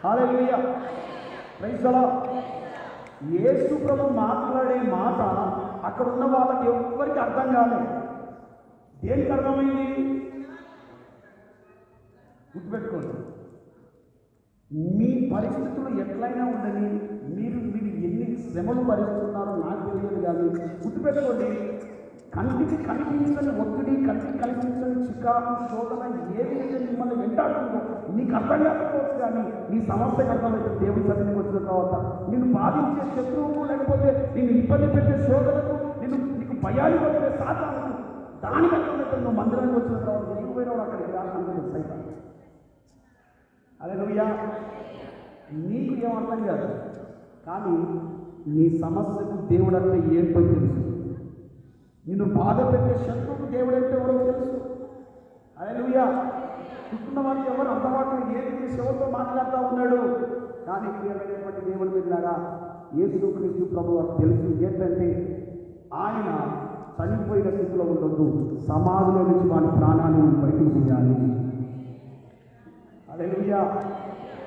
Hallelujah, praise the Lord. Yesu ప్రభు మాట్లాడే మాట అక్కడ ఉన్న వాళ్ళకి ఎవ్వరికి అర్థం కాలేదు. దేనికి అర్థమైంది? గుర్తుపెట్టుకోండి, మీ పరిస్థితులు ఎట్లయినా ఉండని, మీరు ఎన్ని శ్రమలు భరిస్తున్నారో నాకు తెలియదు, కానీ గుర్తుపెట్టుకోండి, కంటికి కనిపించని ఒత్తిడి, కంటికి కనిపించని చికాకు, శోధన ఏదైతే మిమ్మల్ని వెంటాడుతుందో నీకు అర్థం కాకపోవచ్చు, కానీ నీ సమస్యకు అర్థమైతే దేవుడి సన్నిధికి వచ్చిన తర్వాత నిన్ను బాధించే శత్రువుకు, లేకపోతే నిన్ను ఇబ్బంది పెట్టే శోధనకు, నీకు భయాన్ని వచ్చే సాతానికి, దానికి అర్థమైతే నువ్వు మందిరానికి వచ్చిన తర్వాత నీకు పోయిన అక్కడికి రాకుండా సైతం. హల్లెలూయా. నీకు ఏం అర్థం కాదు, కానీ నీ సమస్యకు దేవుడు అంటే ఏంటో తెలుసు. నిన్ను బాధ పెట్టే శత్రువుకు దేవుడు అంటే ఎవరో తెలుసు. హల్లెలూయా. చుట్టున్న వారికి ఎవరు అందుబాటులో ఏది శివతో మాట్లాడుతూ ఉన్నాడు, కానీ ప్రియమైనటువంటి దేవుడి బిడ్డలారా, యేసుక్రీస్తు ప్రభువు తెలుసు ఏంటంటే ఆయన చనిపోయిన స్థితిలో ఉండొద్దు, సమాధిలో నుంచి వారి ప్రాణాన్ని బయటకు తీయాలి. హల్లెలూయా.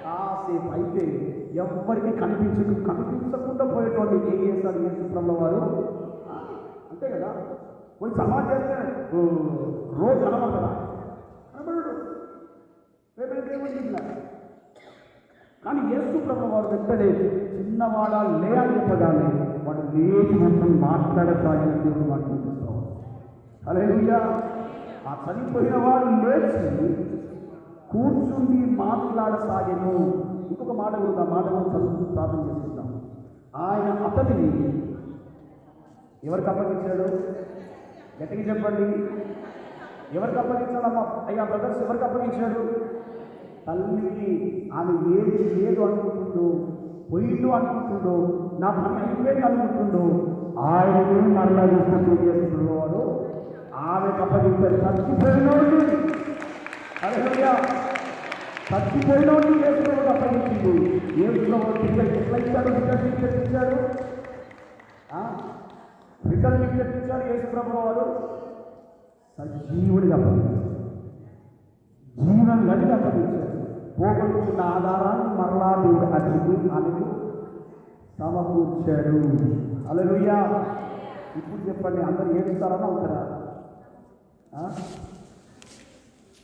కాసేపు అయితే ఎవ్వరికి కనిపించకుండా పోయేటోళ్ళు ఏం చేస్తారు యేసు ప్రభువు వారు? అంతే కదా. పోయి సమాధి చేస్తే రోజు కనబడతారా? కనబడడు. కానీ యేసు ప్రభువు వారు వెంటనే చిన్నవాడా లే అని చెప్పగానే వాడు లేచి మొత్తం మాట్లాడసాగిన దేవుడు మాట్లాడుతున్నాం. హల్లెలూయా. ఆ చనిపోయిన వాడు లేచి కూర్చుండి మాట్లాడసాగెను. ఇంకొక మాట కూడా, మాట కూడా చదువు ప్రార్థన చేస్తున్నాం. ఆయన అతనిని ఎవరికి అప్పగించాడు? గట్టిగా చెప్పండి, ఎవరికి అప్పగించాడమ్మా? అయ్యా బ్రదర్స్, ఎవరికి అప్పగించాడు? తల్లికి. ఆమె ఏది లేదు అనుకుంటుందో, పొయ్యిలు అనుకుంటుందో, నా పని అయిపోయింది అనుకుంటుందో, ఆయనను మరలా తీసుకుంటూ వాడు ఆమెకు అప్పగించాడు. చచ్చిపోయినోడు, హల్లెలూయా, చచ్చిపోయినోడు యేసుప్రభువుకు అప్పగించింది. యేసుప్రభువు టికెట్ ఎట్లా ఇచ్చాడు? టికెట్ ఇచ్చాడు, రిటర్న్ టికెట్ ఇచ్చాడు. యేసుప్రభువు వారు సజీవుడిగా అప్పగించాడు, జీవనం గడిగా అప్పగించాడు. పోగొట్టుకున్న ఆధారాన్ని మరలా దేవుడు ఆమెకు సమకూర్చాడు. హల్లెలూయా. ఇప్పుడు చెప్పండి, అందరూ ఏడుస్తారని అవుతారా?